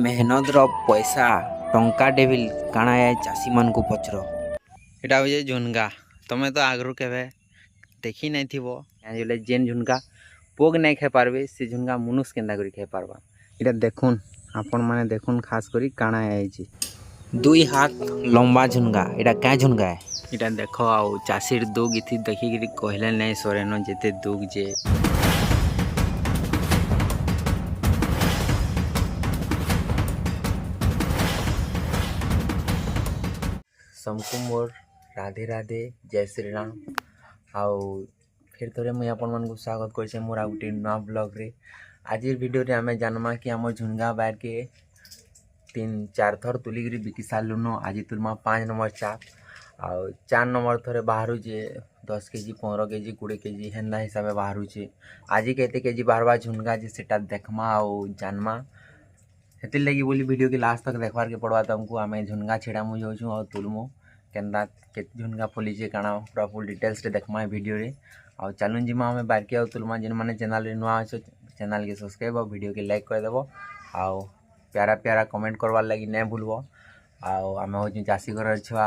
मेहनतर पैसा टंका डेविल काଣା है चाषी मान को पचर एटा हो झुनगा तुम्हें तो आगु के देखी नहीं थी जेन झुनगा पोग नहीं खाई पार्बे से झुनगा मनुष्य केन्दा कर खाई पार्बा इटा देखुन आपण माने देखुन खास करी काଣା है 2 हाथ लंबा झुनगा इटा क्या झुनगा है इटा देख आउ चाषी दुख इथि देखिक कहले नहीं सरेन जेते दुख जे सबको मोर राधे राधे जय श्री राम आउ फिर थोड़े मुझे आपण मन को स्वागत कर मोर आ गोटे नुआ ब्लॉग रे आज वीडियो रे आमे जानमा कि आम झुनगा बार के 3-4 थर तुलिक बिकी सारूनु आज तुलमा 5 नंबर चाप आउ 4 नंबर थोड़े बाहर जे 10 केजी 15 केजी 20 केजी हेन्दा हिसाब बाहर आज केते केजी बाहरवा झुनगा जे सेटा देखमा आउ जानमा हेतिर लगी बोली वीडियो के लास्ट तक देखवार के पड़वा तुमको आम झुनगा छेड़ा मुझे जाऊँ और तुलमु केन्दा के झुनगा फुलीचे काଣା पूरा फुल डिटेल्स रे देखमा वीडियो रे और चलूँ जिमा हमें बारके और तुलमा जिन मैंने चैनल रे नुआ अच्छे चैनल के सब्सक्राइब और वीडियो के लाइक कर देव आउ प्यारा प्यारा कमेंट करवार लगी नहीं भूलब आउ आम हूँ चाषी घर छुआ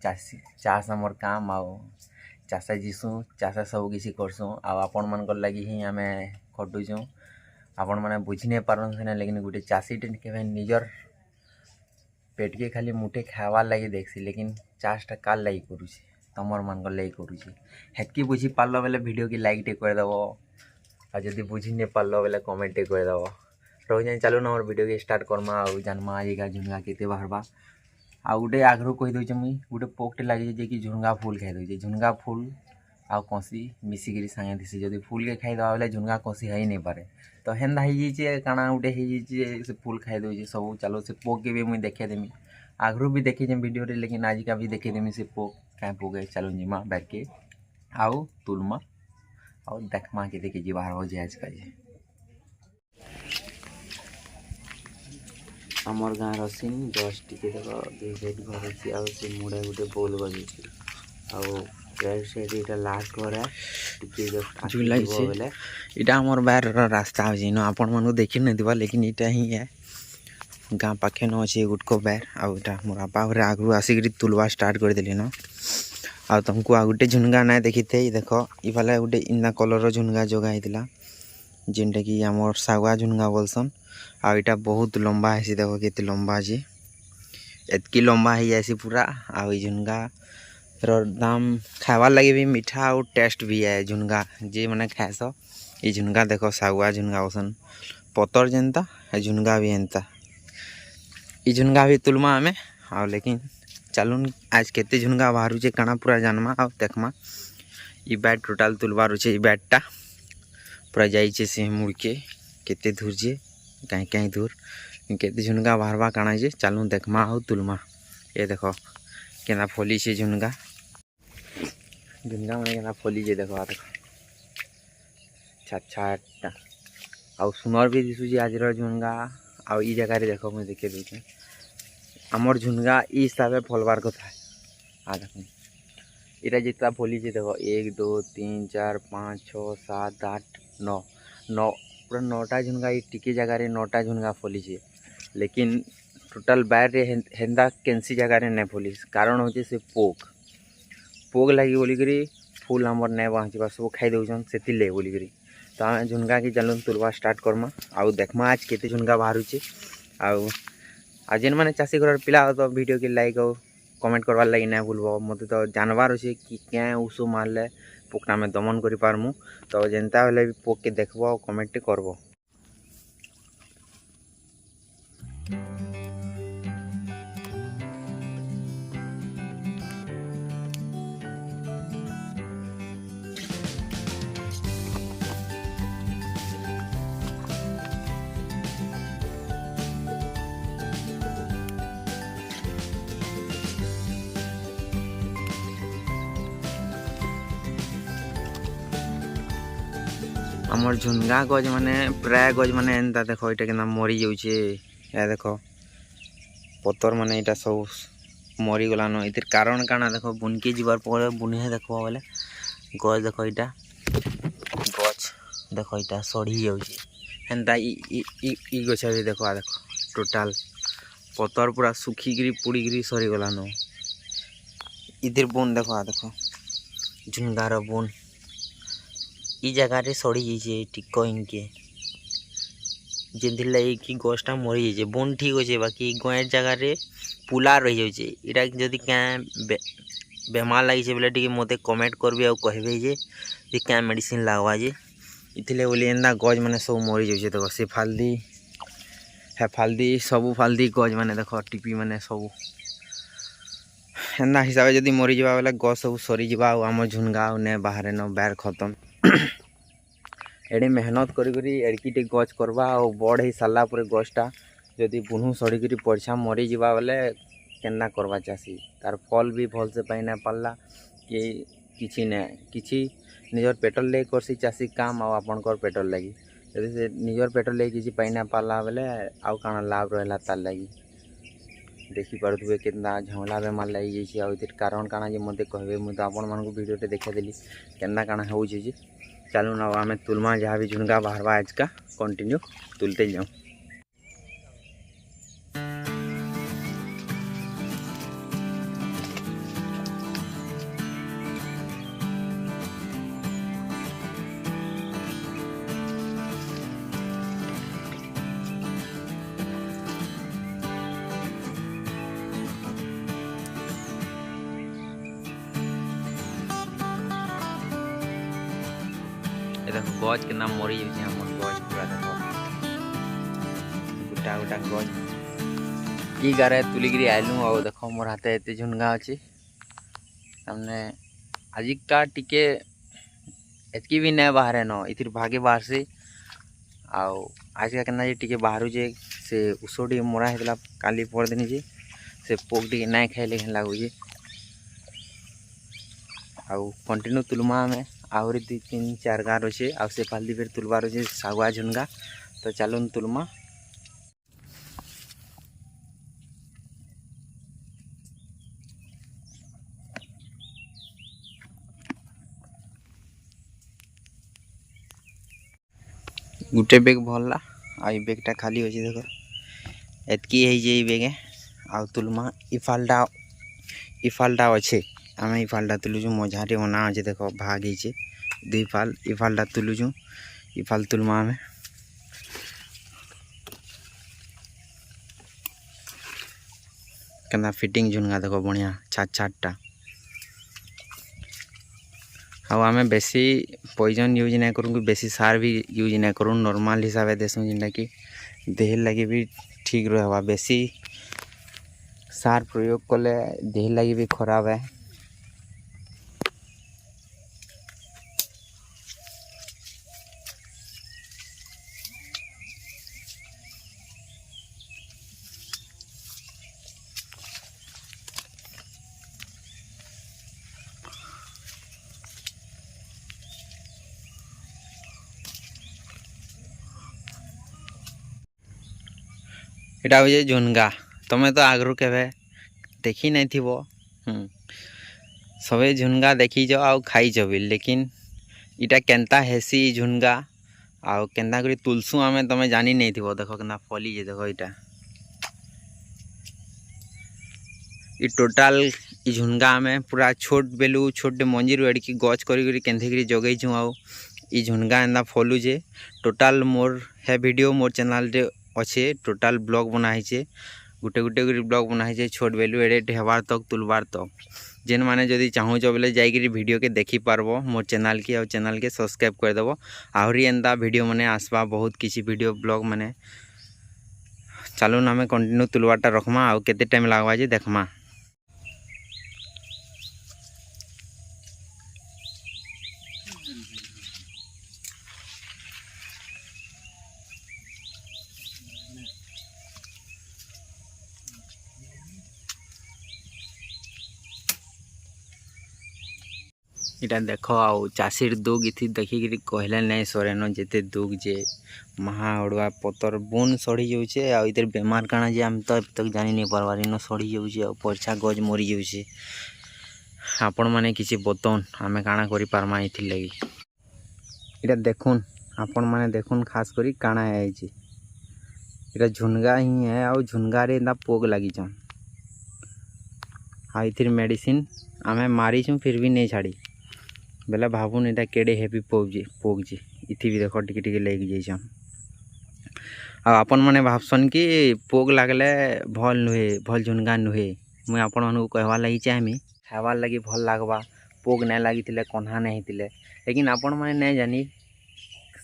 चाषी चाष आमर काम आउ चाषा जीसु चाषा सब किसी करसुँ आपण मान लगी ही आम खटुचुँ आपण मैंने बुझी नहीं पारन सीना लेकिन गोटे चाषी के निजर पेट के खाली मुठे खावार लगी देखसी लेकिन चाषटा कार लगी करुचे तमर मान लगी करुचे हेतकी बुझी पार्ल बेले वीडियो की लाइक टे करदेव और जब बुझी नहीं पार्ल बेले कमेंट टे करदेव रही जाए चलो ना वीडियो के स्टार्ट करमा आ जानमा आजिका झुनगा केते बाहरबा आ गोटे आग्रह कही दूचे मुई गोटे पोकटे लगे जे कि झुनगा फूल खाई दूचे झुनगा फूल आउ कसी मिसिकी सागे थी जब फूल के खाईदे बेले झुनगा कसी हो नहीं पारे तो हेन्दा हो काଣା गोटे हो से फूल खाई दूचे सब चलो से पोक के भी मुझे देखेदेमी आगु भी देखी वीडियो रे लेकिन आज का भी देखेदेमी से पोक क्या पोके चलो जिमा बैठ के आउ तुलमा आउ देखमा के देखे जी बाहर हो जाए आज का आमर गाँव रसीन जस्ट टी देख घर अच्छी आउ से मुड़े गोटे बोल बजे आउ राइट साइड इटा लास्ट घर है जुलाई से इटा हमर बाहर रास्ता हो जिनो आपण मन देखि न दिबा लेकिन इटा ही है गाँ पाखे न अच्छे गुटको बैर आउटा मोर आपा घरे आगु आसिक तुलवा स्टार्ट कर देली न आ तुमको आ गोटे झुनगा ना देखी थे देख इफाले गोटे इन्ना कलर झुनगा जगह होता जेनटा कि आमर सागुआ झुनगा बोलसन आ इटा बहुत लंबा है देख केते लंबा जे एतकी लंबा हो जाए पूरा आ झुनगा दाम खावार लगे भी मीठा और टेस्ट भी है झुनगा जे मैंने खाएस ये झुनगा देख सागुआ झुनगा बोसन पतर जेनता झुनगा भी एनता ये झुनगा भी तुलमा आमे आ लेकिन चलून आज केते झुनगा बाहर छे काଣା पूरा जानमा आ देखमा ई बैट टोटल तुलबार छे ई बैटटा पूरा जाई छे से मुड़ के केते दूर जे कहीं कहीं दूर केते झुनगा बाहरवा काଣା जे चलून देखमा आ तुलमा ये देखो केना फली छे झुनगा मैंने केना फली जे देखो आ देखो छाटा आ सुनर भी दिसुची आज झुनगा आ ई जगह रे देखो मैं देखे दूचे आमर झुनगा ई हिसाब से फलबार कथा आ देखो इटा जितना फली जे देखो 1 2 3 4 5 6 7 8 9 पूरा 9टा झुनगा ई टिके जगह रे 9टा झुनगा फली छे लेकिन टोटल बाहर रे हेन्दा केंसी जगह रे नहीं फली कारण होचे से पोक लगी बोलिकी फूल आमर नहीं पहुँचवा सब खाई दौन से ले बोलिकी तो आम झुनगा की चलो तुलवा स्टार्ट करमा आउ देखमा आज केते झुनगा बाहर आउ जेन मैंने चाषी घर पिला तो वीडियो के लाइक और कमेंट करवार लगी नहीं भूलब मत तो जानवर अच्छे कि क्या ऊसो मारले पोकटा में दमन कर पारमु तो जेनता हेल्ले भी पोक के देखब और कमेंट करब आमर झुनगा गज माने प्राय गज माने एंता देखो इटा केना मरी जाउछे या देखो पतर माने इटा सब मरी गलानो इतिर कारण काना देखो बुनके जीवार पर बुने देखो बोले गज देखो इटा गछ देखो इटा सड़ी जाउछे एंता ई गछ भी देखो आ देखो टोटाल पतर पूरा सुखिकी पुड़ीकी सरीगलान। इधर बोन देख झुनगार बोन इ जगह सड़ी जाइए टिक इनके जिन कि गछटा मरी जाइए बोन ठीक अच्छे बाकी गए जगार पुला रही जाए इटा जदि क्या बेमार लगी बोले टी मत कमेंट करबे और कहबे जे क्या मेडिसिन लगवा जे इथिले बोली एंदा गज मैंने सब मरी जाए देख से फाल्दी है फाल्दी सबू फाल्दी गज मैंने देख टीपी मैंने सबू एंदा हिसाब से जदि मरी जावा बेले गज सब सरीजा आम झुनगा ने बाहर न बैर खत्म एडे मेहनत करी एड़की गज करवा और बड़ हो सारा पर गछटा जदि बुनू सड़ीक पछा मरी जा बेले केन्ना करवा चाषी तार फल भी भल से पाई ना पारला कि निजर पेटर ले करसी चाषी काम आपणकर पेटर लगी जदि से निजर पेटर ले किसी पाई ना पारला बेले आउ काना लाभ रहा तार लगी देखी पारे केन्दा झमला बेमार लगी जाइए कारण काना जे मत कहबे मुझे तो आपण मानक वीडियो देखादेली केन्दा काना हो चलू ना आम तुलमा जहाँ भी झुनगा बाहरवा आज का कंटिन्यू तुलते जाऊँ। देखो गज के नाम मरी जाए गज पूरा देख गोटा गोटा गज ई गारे तुलिकी आइलु और देख मोर हाथ एत झुनगा अच्छी तमने आजिका टिके एतकी भी नहीं बाहर न इतिर भागे बाहर से आउ आज का कहना टिके बाहर जे से ऊस मरा होता काली परदिन जे से पोक टे नहीं खाइले लगुचे आउ कंटिन्यू तुलमा में आहरी 2-3-4 गार अच्छे आ से फाल्दी फिर तुलबार अच्छे सागुआ झुनगा तो चलून तुलमा। गुटे बेग भरला आ बेगटा खाली अच्छे देख एतकी है बेगे आ तुलमा इफाल्टा अच्छे आम इफाल्टा तुलुचु मझाटे अना अच्छे देख भाग हो 2 फाल इफाल्टा तुलुचु इफाल तुलमा आम केना फिटिंग झुनगा देख बढ़िया छाटा आम बेसी पॉइजन यूज नहीं करूँ बेसी सार भी यूज नहीं करूँ नॉर्मल हिसाब से देसूँ जिनटा कि देह लगे भी ठीक रहा बेसी सार प्रयोग कले देह लगे भी खराब है। इटा हो झुनगा तुम्हें तो आगरू के देखी नहीं थी सबे झुनगा देखी जाओ आउ खाई भी लेकिन इटा केनता हेसी झुनगा आउ केनता करी तुलसु आमे तुम्हें जानी नहीं थी देखो केना फली जे देखो इटा इ टोटाल इ झुनगा आमे पूरा छोट बेलू छोटे मंजीर एड़की गच करी केंधे जगई छू आउ इ झुनगा एंदा फलू जे टोटाल मोर है वीडियो मोर चैनल रे अच्छे टोटाल ब्लॉग बनाई गुटे गुटे ब्लॉग बनाई छोट बेलू एडे हेबार तक तुलबार तक जेन माने जदि चाहूच बोले जाइए वीडियो के देखी पारबो मोर चैनल की और चैनल के सब्सक्राइब कर देबो आहरी एंदा वीडियो माने आसबा बहुत किसी वीडियो ब्लॉग माने चलो ना आम कंटिन्यू तुलबारटा रखमा आउ केते टाइम लागवा जे देखमा। इटा देख आउ चाषीर दुख इथि देखिक कहले नहीं सरेन जिते दुख जे महाड़ुआ पतर बुन सड़ी जाऊे आ इधर बेमार काना जे आम तो अब तक जानी नहीं पारबार इन सड़ी जाऊे और परछा गज मरी जाऊे आपण मैंने किसी बतौन आम काना करि पारमा इथि लगी इटा देखुन आपण मैंने देखुन खास करी काना है इटा झुनगा ही है और झुनगा रे ना पोग लगी छन आ इथिर मेडिसिन आमे मारी छुं फिर भी नहीं छाड़ी बेला भाबुन एटा केड़े हेवी पोग जी इथि भी देखो टिके टिके लेग जाइछन आ अपन माने भाबसन कि पोग लागले भल नुहे भल झुनगा नुहे मुई अपन मानू कहवा लगी चाहमी खावार लगी भल लागबा पोग नहीं लगी कन्हा नहीं थिले लेकिन आपण माने नहीं जानी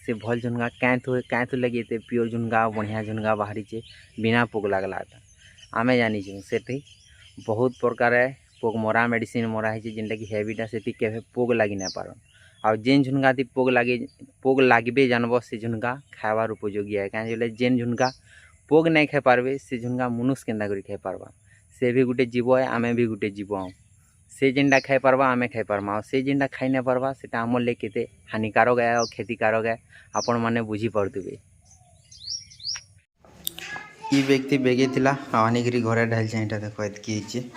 से भल झुनगा कैंथु लगी एते प्योर झुनगा बढ़िया झुनगा बाहरी चे बिना पोग लागला आमे जानी छु सेठी बहुत प्रकार पोग मरा मेडिसिन मरा है जेनटा कि हेवीटा से केवे पोग लगी ना पारन आ जेन झुनगा ती पोग लागबे जानब से झुनगा खावार उपयोगी है कहीं जेन झुनगा पोग नहीं खाई पारबे से झुनगा मनुष्य केन्दा करी खाई पारबा से भी गोटे जीव है आमे भी गोटे जीव से जेनटा खाई पारबा आमे खाई पारमा से जेनटा खाई ना पारबा सेटा आमर ले केते हानिकारक है और क्षतिकारक है आपण माने बुझी पारतुबे ई व्यक्ति बेगे थिला आनिकरी घरे ढाल एटा देखो एतकी हिचे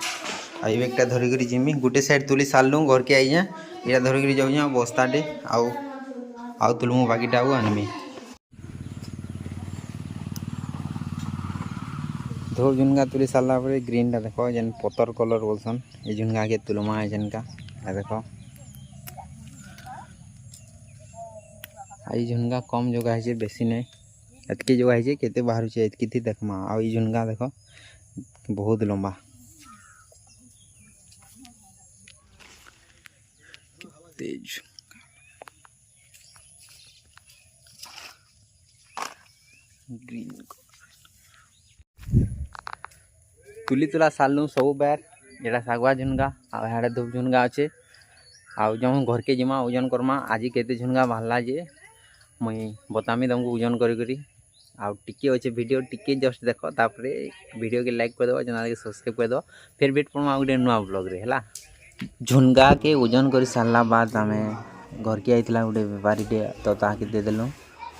आ ई बैगटा धरिकरी जिमी गोटे साइड तुली सारलु घर के आइजा इटा धरिकरी जाऊँ बस्ताटे आउ तुलमु बाकीटा आउ आनमी धो झुनगा तुली सारला परे ग्रीनटा देखो जेन पतर कलर बोलसन ये झुनगा के तुलमा है जेनका देखो आई झुनगा कम जगह है बेसी नहीं एतकी जगह है केते बाहर छे एतकी थी देखमा आ ई झुनगा देखो बहुत लंबा तेज ग्रीन तुली तुला सारलु सब बैर एटा सागवा झुनगा आ धूप झुनगा अच्छे आउ जो घर के जिमा ओजन करमा आज केते झुनगा बाहरला जे मुई बतामी तुमको ओजन करी आउ टिके अच्छे वीडियो टिके जस्ट देख तापरे वीडियो के लाइक कर दो चैनल के सब्सक्राइब कर दो फिर वेट पड़मा गोटे नुआ ब्लॉग रे हला झुनगा के ओजन कर सारला बाद आमे घर के आइतला गोटे बेपारी तो ताके दे देलु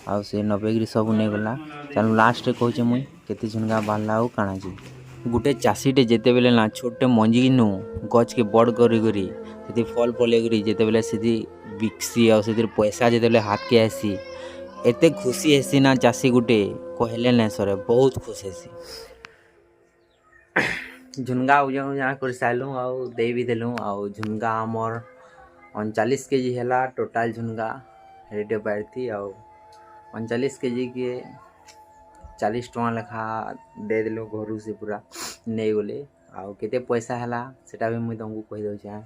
आउ से 90 सब नहीं गला चलो लास्ट कहूचे मुई केते झुनगा बाहरला आउ काना जी गोटे चाषीटे जेते बेले ना छोटे मंजी नु गच के बड़ करी से फल फले करी जेते बेले से बिकसी आ से पैसा जेते बेले हाथ के आसी एते खुशी हेसी ना चाषी गुटे कहले नहीं सरे बहुत खुश हेसी झुनगा ओजन जहाँ कर सारूँ आउ दे भी देलु आउ झुनगा आमर 39 केजी है टोटाल झुनगा रेट बाढ़ती आउ 39 केजी के 40 टका लेखा दे देलु घर से पूरा नहीं गले आउ केते पैसा है सेटा भी मुझे तुमको कही दे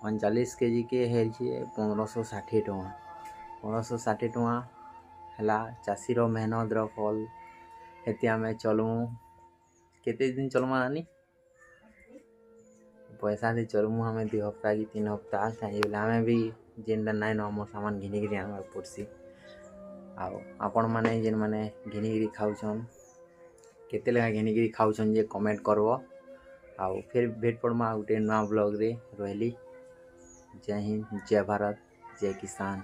39 केजी के है 1560 टका 1560 टका है चाषीर मेहनत फल हेती आम चलूँ केते दिन चलमा नानी पैसा दे चलमु हमें 2 हफ्ता कि 3 हफ्ता कहीं आम भी जेनटा नाई न मोर सामान घिनिकी आनबार पड़सी आपण मैंने जेन मैंने घिनिकी खाऊन केते लेखा घिनिकी खाऊन जे कमेंट करब आउ फिर भेट पड़मा गोटे नुआ ब्लॉग रे रही। जय हिंद जय भारत जय किसान।